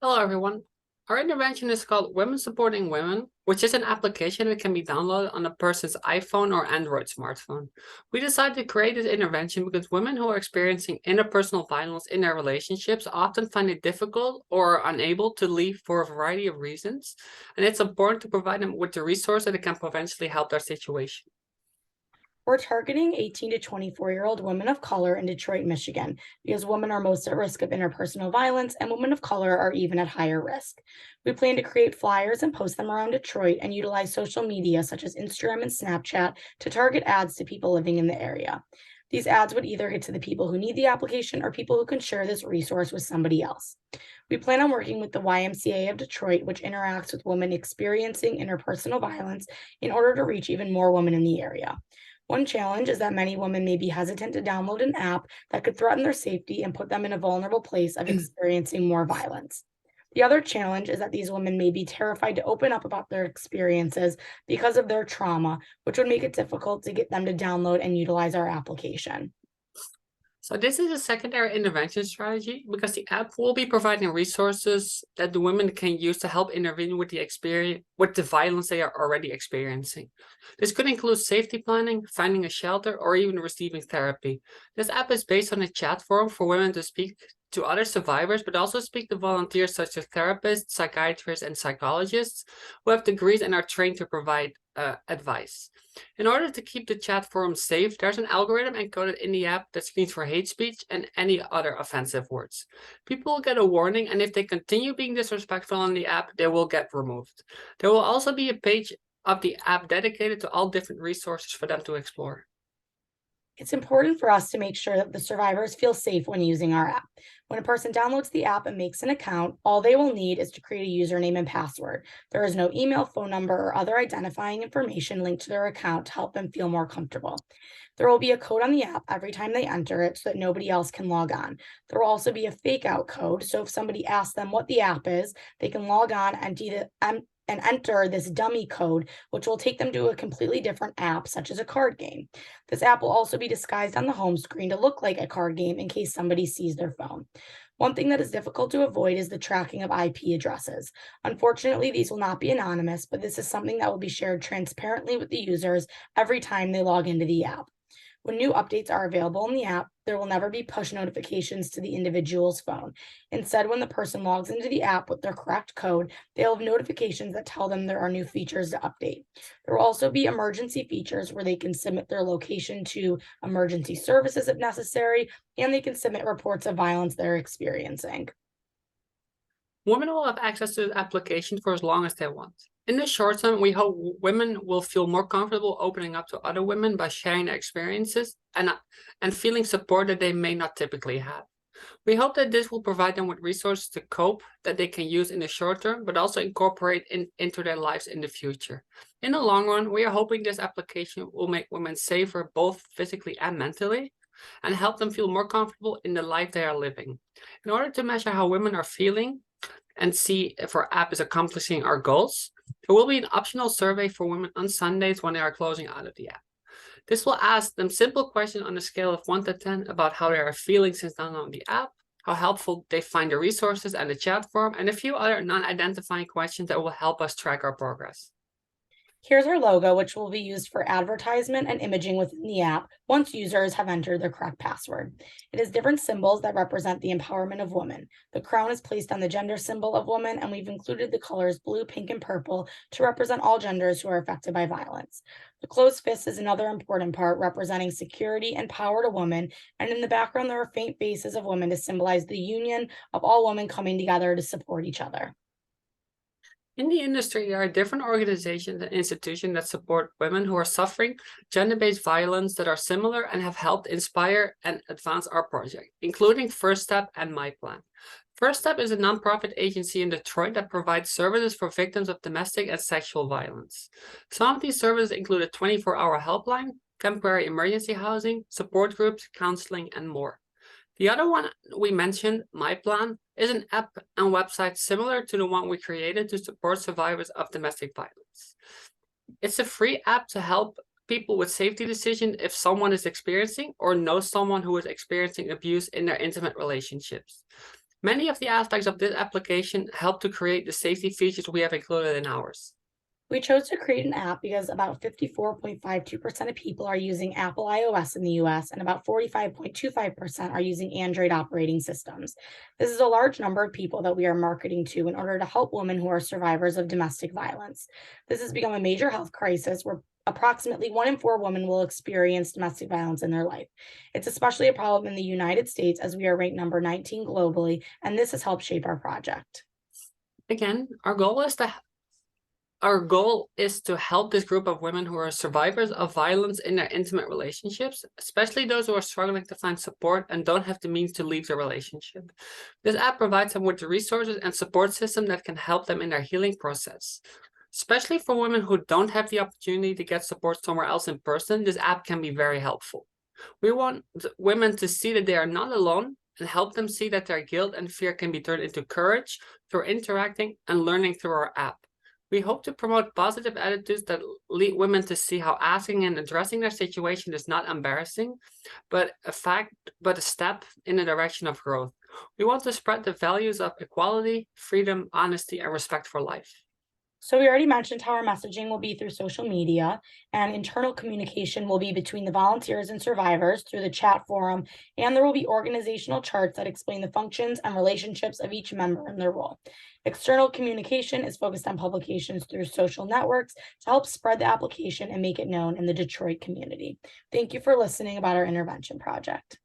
Hello, everyone. Our intervention is called Women Supporting Women, which is an application that can be downloaded on a person's iPhone or Android smartphone. We decided to create this intervention because women who are experiencing interpersonal violence in their relationships often find it difficult or are unable to leave for a variety of reasons, and it's important to provide them with the resource that can potentially help their situation. We're targeting 18 to 24-year-old women of color in Detroit, Michigan, because women are most at risk of interpersonal violence and women of color are even at higher risk. We plan to create flyers and post them around Detroit and utilize social media such as Instagram and Snapchat to target ads to people living in the area. These ads would either get to the people who need the application or people who can share this resource with somebody else. We plan on working with the YMCA of Detroit, which interacts with women experiencing interpersonal violence, in order to reach even more women in the area. One challenge is that many women may be hesitant to download an app that could threaten their safety and put them in a vulnerable place of experiencing more violence. The other challenge is that these women may be terrified to open up about their experiences because of their trauma, which would make it difficult to get them to download and utilize our application. So this is a secondary intervention strategy because the app will be providing resources that the women can use to help intervene with the violence they are already experiencing. This could include safety planning, finding a shelter, or even receiving therapy. This app is based on a chat forum for women to speak to other survivors, but also speak to volunteers such as therapists, psychiatrists, and psychologists who have degrees and are trained to provide advice. In order to keep the chat forum safe, there's an algorithm encoded in the app that screens for hate speech and any other offensive words. People will get a warning, and if they continue being disrespectful on the app, they will get removed. There will also be a page of the app dedicated to all different resources for them to explore. It's important for us to make sure that the survivors feel safe when using our app. When a person downloads the app and makes an account, all they will need is to create a username and password. There is no email, phone number, or other identifying information linked to their account to help them feel more comfortable. There will be a code on the app every time they enter it so that nobody else can log on. There will also be a fake out code. So if somebody asks them what the app is, they can log on and enter this dummy code, which will take them to a completely different app, such as a card game. This app will also be disguised on the home screen to look like a card game in case somebody sees their phone. One thing that is difficult to avoid is the tracking of IP addresses. Unfortunately, these will not be anonymous, but this is something that will be shared transparently with the users every time they log into the app. When new updates are available in the app, there will never be push notifications to the individual's phone. Instead, when the person logs into the app with their correct code, they'll have notifications that tell them there are new features to update. There will also be emergency features where they can submit their location to emergency services if necessary, and they can submit reports of violence they're experiencing. Women will have access to the application for as long as they want. In the short term, we hope women will feel more comfortable opening up to other women by sharing their experiences and feeling support that they may not typically have. We hope that this will provide them with resources to cope that they can use in the short term, but also incorporate into their lives in the future. In the long run, we are hoping this application will make women safer both physically and mentally, and help them feel more comfortable in the life they are living. In order to measure how women are feeling, and see if our app is accomplishing our goals, there will be an optional survey for women on Sundays when they are closing out of the app. This will ask them simple questions on a scale of 1 to 10 about how they are feeling since downloading the app, how helpful they find the resources and the chat forum, and a few other non-identifying questions that will help us track our progress. Here's our logo, which will be used for advertisement and imaging within the app once users have entered their correct password. It has different symbols that represent the empowerment of women. The crown is placed on the gender symbol of woman, and we've included the colors blue, pink, and purple to represent all genders who are affected by violence. The closed fist is another important part, representing security and power to women, and in the background there are faint faces of women to symbolize the union of all women coming together to support each other. In the industry, there are different organizations and institutions that support women who are suffering gender-based violence that are similar and have helped inspire and advance our project, including First Step and My Plan. First Step is a nonprofit agency in Detroit that provides services for victims of domestic and sexual violence. Some of these services include a 24-hour helpline, temporary emergency housing, support groups, counseling, and more. The other one we mentioned, My Plan, is an app and website similar to the one we created to support survivors of domestic violence. It's a free app to help people with safety decisions if someone is experiencing or knows someone who is experiencing abuse in their intimate relationships. Many of the aspects of this application help to create the safety features we have included in ours. We chose to create an app because about 54.52% of people are using Apple iOS in the US and about 45.25% are using Android operating systems. This is a large number of people that we are marketing to in order to help women who are survivors of domestic violence. This has become a major health crisis where approximately 1 in 4 women will experience domestic violence in their life. It's especially a problem in the United States as we are ranked number 19 globally, and this has helped shape our project. Again, our goal is to help this group of women who are survivors of violence in their intimate relationships, especially those who are struggling to find support and don't have the means to leave their relationship. This app provides them with the resources and support system that can help them in their healing process. Especially for women who don't have the opportunity to get support somewhere else in person, this app can be very helpful. We want women to see that they are not alone and help them see that their guilt and fear can be turned into courage through interacting and learning through our app. We hope to promote positive attitudes that lead women to see how asking and addressing their situation is not embarrassing, but a step in the direction of growth. We want to spread the values of equality, freedom, honesty, and respect for life. So we already mentioned how our messaging will be through social media, and internal communication will be between the volunteers and survivors through the chat forum, and there will be organizational charts that explain the functions and relationships of each member and their role. External communication is focused on publications through social networks to help spread the application and make it known in the Detroit community. Thank you for listening about our intervention project.